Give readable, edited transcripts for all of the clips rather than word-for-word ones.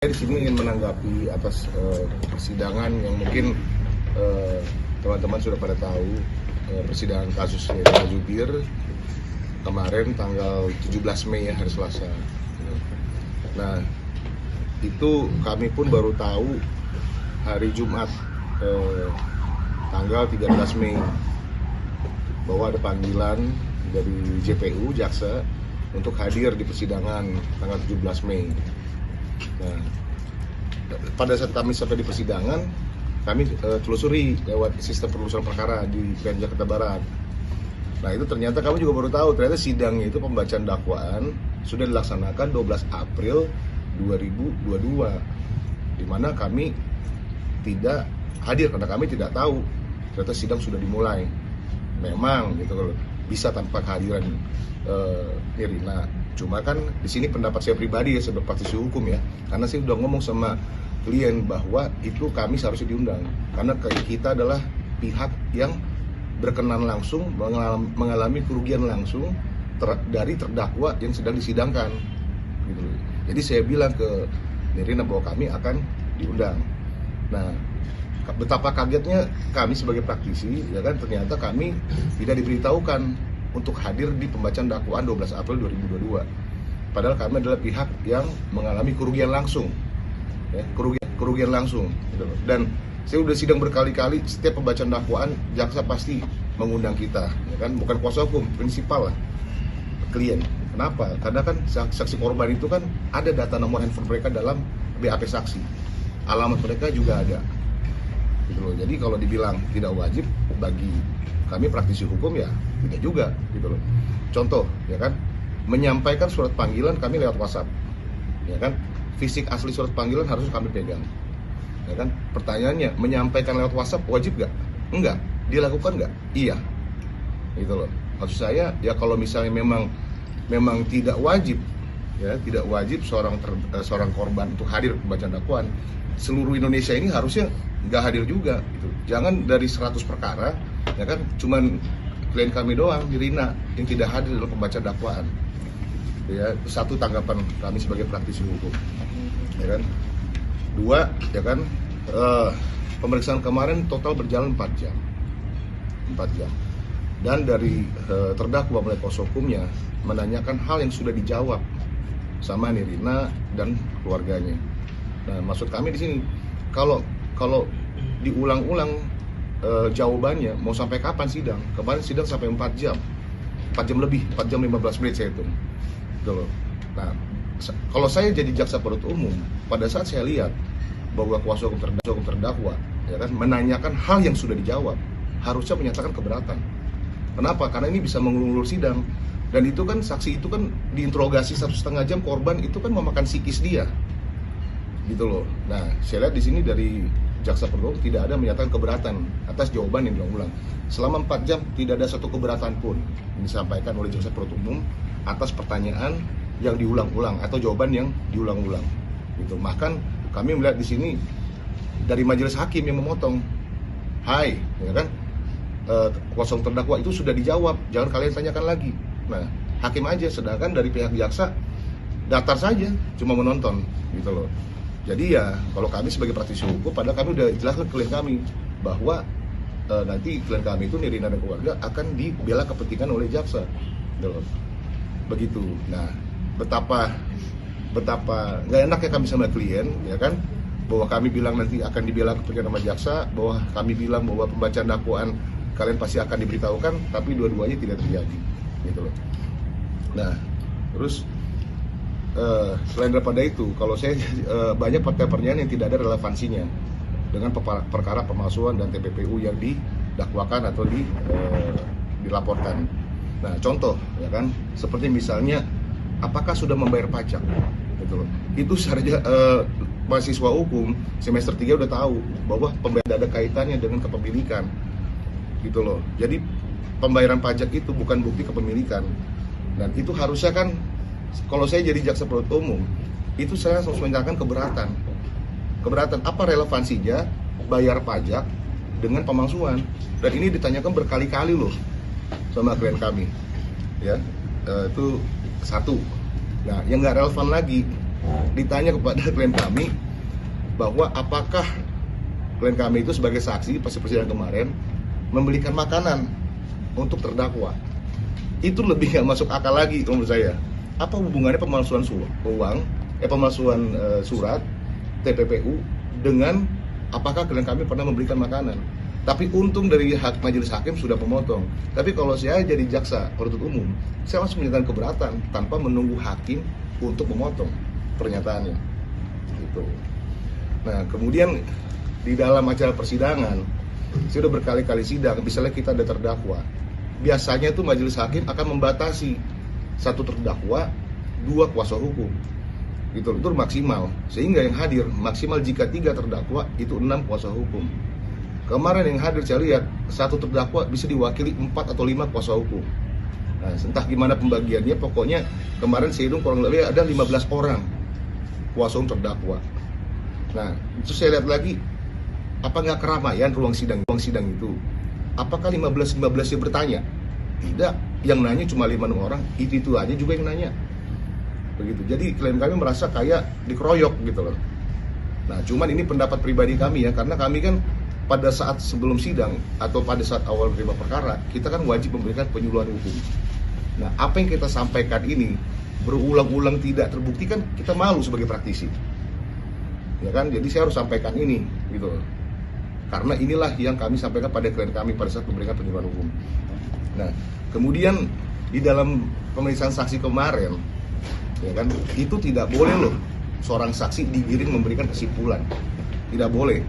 Saya di sini ingin menanggapi atas persidangan yang mungkin teman-teman sudah pada tahu, persidangan kasus Nirina Zubir kemarin tanggal 17 Mei ya, hari Selasa. Nah, itu kami pun baru tahu hari Jumat tanggal 13 Mei bahwa ada panggilan dari JPU, Jaksa, untuk hadir di persidangan tanggal 17 Mei. Nah, pada saat kami sampai di persidangan, kami telusuri lewat sistem penelusuran perkara di PN Jakarta Barat. Nah, itu ternyata kami juga baru tahu, ternyata sidangnya itu pembacaan dakwaan sudah dilaksanakan 12 April 2022, di mana kami tidak hadir karena kami tidak tahu ternyata sidang sudah dimulai. Memang gitu bisa tanpa kehadiran Nirina. Cuma kan di sini pendapat saya pribadi ya sebagai praktisi hukum ya, karena saya udah ngomong sama klien bahwa itu kami seharusnya diundang karena kita adalah pihak yang berkenan langsung mengalami kerugian langsung dari terdakwa yang sedang disidangkan gitu. Jadi saya bilang ke Nirina bahwa kami akan diundang. Nah, betapa kagetnya kami sebagai praktisi ya kan, ternyata kami tidak diberitahukan untuk hadir di pembacaan dakwaan 12 April 2022. Padahal kami adalah pihak yang mengalami kerugian langsung. Ya, kerugian langsung gitu. Dan saya udah sidang berkali-kali, setiap pembacaan dakwaan jaksa pasti mengundang kita, ya kan, bukan kuasa hukum, prinsipal lah, klien. Kenapa? Karena kan saksi korban itu kan ada data nomor handphone mereka dalam BAP saksi, alamat mereka juga ada, gitu loh. Jadi kalau dibilang tidak wajib bagi kami praktisi hukum ya tidak juga, gitu loh. Contoh, ya kan, menyampaikan surat panggilan kami lewat WhatsApp, ya kan, fisik asli surat panggilan harus kami pegang. Ya kan? Pertanyaannya, menyampaikan lewat WhatsApp wajib nggak? Enggak. Dilakukan nggak? Iya. Gitu loh. Maksud saya, ya kalau misalnya memang tidak wajib, ya tidak wajib seorang korban untuk hadir pembacaan dakwaan, seluruh Indonesia ini harusnya nggak hadir juga. Gitu. Jangan dari 100 perkara, ya kan, cuman klien kami doang, Nirina, yang tidak hadir dalam pembacaan dakwaan. Ya, satu tanggapan kami sebagai praktisi hukum, ya kan. Dua, ya kan, pemeriksaan kemarin total berjalan 4 jam. Dan dari terdakwa mulai kuasa hukumnya menanyakan hal yang sudah dijawab sama Nirina dan keluarganya. Nah, maksud kami di sini, kalau diulang-ulang jawabannya, mau sampai kapan sidang? Kemarin sidang sampai 4 jam. 4 jam lebih, 4 jam 15 menit saya hitung. Gitu loh. Nah, kalau saya jadi jaksa penuntut umum, pada saat saya lihat bahwa kuasa hukum terdakwa ya kan menanyakan hal yang sudah dijawab, harusnya menyatakan keberatan. Kenapa? Karena ini bisa mengulur sidang, dan itu kan saksi itu kan diinterogasi 1,5 jam, korban itu kan memakan psikis dia, gitu loh. Nah, saya lihat di sini dari jaksa penuntut umum tidak ada menyatakan keberatan atas jawaban yang diulang-ulang. Selama 4 jam tidak ada satu keberatan pun yang disampaikan oleh jaksa penuntut umum atas pertanyaan yang diulang-ulang atau jawaban yang diulang-ulang, gitu. Bahkan kami melihat di sini dari majelis hakim yang memotong, hai, ya kan, kuasa hukum terdakwa itu sudah dijawab, jangan kalian tanyakan lagi. Nah, hakim aja, sedangkan dari pihak jaksa datar saja, cuma menonton, gitu loh. Jadi ya, kalau kami sebagai praktisi hukum, padahal kami udah jelaskan klien kami bahwa nanti klien kami itu Nirina dan keluarga akan dibela kepentingan oleh jaksa, gitu loh. Begitu. Nah, betapa nggak enaknya kami sama klien, ya kan, bahwa kami bilang nanti akan dibela kepentingan sama jaksa, bahwa kami bilang bahwa pembacaan dakwaan kalian pasti akan diberitahukan, tapi dua-duanya tidak terjadi, gitu loh. Nah, terus selain daripada itu, kalau saya banyak pertanyaan yang tidak ada relevansinya dengan perkara pemalsuan dan TPPU yang didakwakan atau dilaporkan. Nah, contoh, ya kan, seperti misalnya apakah sudah membayar pajak, gitu loh. Itu seharusnya mahasiswa hukum semester 3 udah tahu bahwa pembayaran ada kaitannya dengan kepemilikan, gitu loh. Jadi pembayaran pajak itu bukan bukti kepemilikan, dan itu harusnya kan, kalau saya jadi jaksa penuntut umum, itu saya harus menyatakan keberatan. Apa relevansinya bayar pajak dengan pemalsuan? Dan ini ditanyakan berkali-kali loh sama klien kami, ya. Itu satu. Nah, yang nggak relevan lagi, ditanya kepada klien kami bahwa apakah klien kami itu sebagai saksi pas persidangan kemarin membelikan makanan untuk terdakwa. Itu lebih nggak masuk akal lagi menurut saya. Apa hubungannya pemalsuan surat TPPU dengan apakah klien kami pernah memberikan makanan? Tapi untung dari majelis hakim sudah memotong. Tapi kalau saya jadi jaksa penuntut umum, saya langsung menyatakan keberatan tanpa menunggu hakim untuk memotong pernyataannya. Gitu. Nah, kemudian di dalam acara persidangan, saya udah berkali-kali sidang, misalnya kita ada terdakwa, biasanya itu majelis hakim akan membatasi satu terdakwa, 2 kuasa hukum. Itu maksimal, sehingga yang hadir maksimal jika 3 terdakwa itu 6 kuasa hukum. Kemarin yang hadir saya lihat satu terdakwa bisa diwakili 4 atau 5 kuasa hukum. Nah, entah gimana pembagiannya, pokoknya kemarin saya hitung kurang lebih ada 15 orang kuasa hukum terdakwa. Nah, itu saya lihat lagi, apa nggak keramaian ruang sidang itu? Apakah 15 yang bertanya? Tidak, yang nanya cuma 5 orang, itu aja juga yang nanya. Begitu. Jadi klien kami merasa kayak dikeroyok gitu loh. Nah, cuman ini pendapat pribadi kami ya, karena kami kan pada saat sebelum sidang atau pada saat awal menerima perkara, kita kan wajib memberikan penyuluhan hukum. Nah, apa yang kita sampaikan ini berulang-ulang tidak terbukti, kan kita malu sebagai praktisi. Ya kan? Jadi saya harus sampaikan ini gitu. Karena inilah yang kami sampaikan pada klien kami pada saat memberikan penyuluhan hukum. Nah, kemudian di dalam pemeriksaan saksi kemarin, ya kan, itu tidak boleh loh seorang saksi digiring memberikan kesimpulan. Tidak boleh.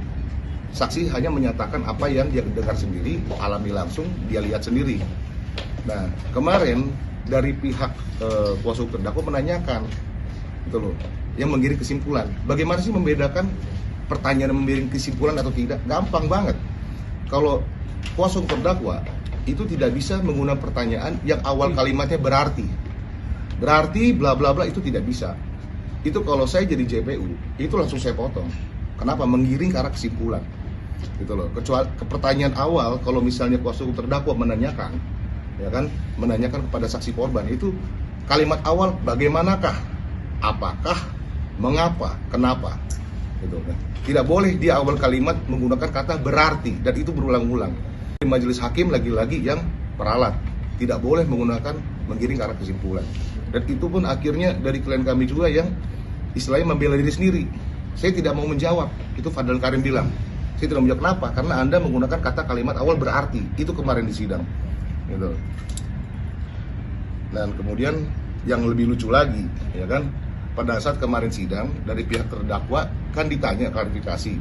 Saksi hanya menyatakan apa yang dia dengar sendiri, alami langsung, dia lihat sendiri. Nah, kemarin dari pihak kuasa hukum terdakwa menanyakan, gitu loh, yang menggiring kesimpulan. Bagaimana sih membedakan pertanyaan menggiring kesimpulan atau tidak? Gampang banget. Kalau kuasa hukum terdakwa itu tidak bisa menggunakan pertanyaan yang awal kalimatnya berarti bla bla bla, itu tidak bisa. Itu kalau saya jadi JPU, itu langsung saya potong. Kenapa? Menggiring ke arah kesimpulan. Gitu loh. Kecuali ke pertanyaan awal, kalau misalnya kuasa hukum terdakwa menanyakan, ya kan, menanyakan kepada saksi korban, itu kalimat awal bagaimanakah, apakah, mengapa, kenapa, gitu kan. Tidak boleh di awal kalimat menggunakan kata berarti, dan itu berulang-ulang. Di majelis hakim lagi-lagi yang peralat, tidak boleh menggunakan menggiring ke arah kesimpulan. Dan itu pun akhirnya dari klien kami juga yang istilahnya membela diri sendiri. Saya tidak mau menjawab, itu Fadlan Karim bilang. Saya tidak menjawab, kenapa? Karena Anda menggunakan kata kalimat awal berarti. Itu kemarin di sidang. Gitu. Dan kemudian yang lebih lucu lagi, ya kan, pada saat kemarin sidang dari pihak terdakwa kan ditanya klarifikasi,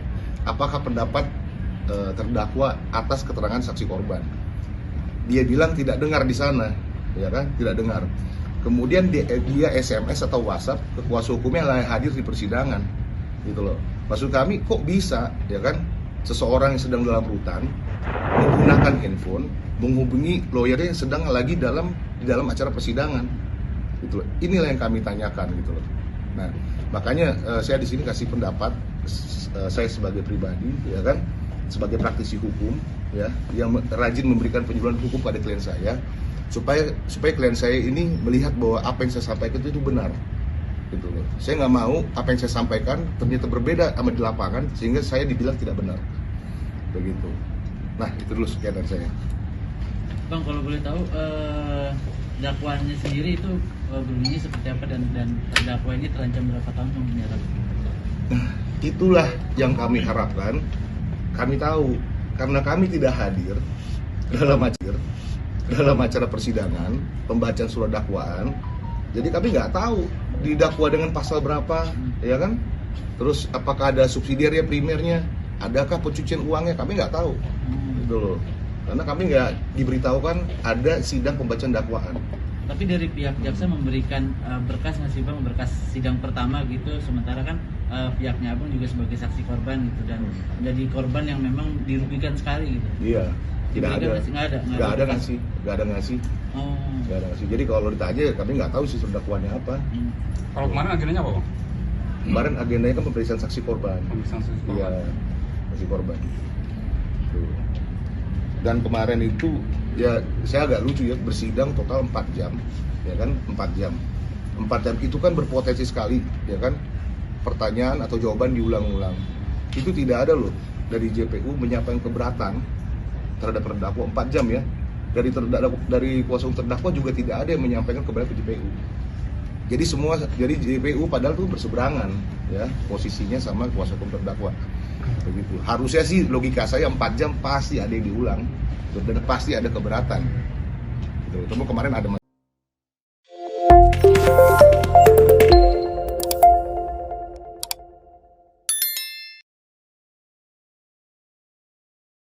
apakah pendapat terdakwa atas keterangan saksi korban. Dia bilang tidak dengar di sana, ya kan, tidak dengar. Kemudian dia SMS atau WhatsApp ke kuasa hukumnya yang hadir di persidangan, gitu loh. Maksud kami, kok bisa, ya kan, seseorang yang sedang dalam rutan menggunakan handphone menghubungi lawyernya yang sedang lagi di dalam acara persidangan, gitu loh. Inilah yang kami tanyakan, gitu loh. Nah, makanya saya di sini kasih pendapat saya sebagai pribadi, ya kan, sebagai praktisi hukum, ya, yang rajin memberikan penyuluhan hukum pada klien saya, supaya klien saya ini melihat bahwa apa yang saya sampaikan itu benar, gitu loh. Saya nggak mau apa yang saya sampaikan ternyata berbeda sama di lapangan sehingga saya dibilang tidak benar, begitu. Nah, itu dulu sekian dari saya. Bang, kalau boleh tahu dakwaannya sendiri itu berbunyi seperti apa, dan terdakwa ini terancam berapa tahun penjara? Nah, itulah yang kami harapkan. Kami tahu karena kami tidak hadir dalam acara persidangan pembacaan surat dakwaan, jadi kami nggak tahu didakwa dengan pasal berapa, ya kan, terus apakah ada subsidiarnya, primernya, adakah pencucian uangnya, kami nggak tahu, gitu loh, karena kami nggak diberitahukan ada sidang pembacaan dakwaan. Tapi dari pihak jaksa memberikan berkas nggak sih Bang, berkas sidang pertama gitu, sementara kan pihaknya Abang juga sebagai saksi korban gitu, dan menjadi korban yang memang dirugikan sekali gitu. Iya, tidak ada ngasih. Oh. Nggak ada ngasih. Jadi kalau ditanya kami nggak tahu sih dakwaannya apa. Kalau kemarin agendanya apa, Bang? Kemarin agendanya kan pemeriksaan saksi korban. Iya, saksi korban. Tuh. Dan kemarin itu ya saya agak lucu ya, bersidang total 4 jam, ya kan, 4 jam. 4 jam itu kan berpotensi sekali, ya kan? Pertanyaan atau jawaban diulang-ulang. Itu tidak ada loh dari JPU menyampaikan keberatan terhadap terdakwa 4 jam ya. Dari kuasa hukum terdakwa juga tidak ada yang menyampaikan keberatan ke JPU. Jadi JPU padahal tuh berseberangan ya posisinya sama kuasa hukum terdakwa. Begitu. Harusnya sih logika saya 4 jam pasti ada yang diulang dan pasti ada keberatan. Gitu. Kemarin ada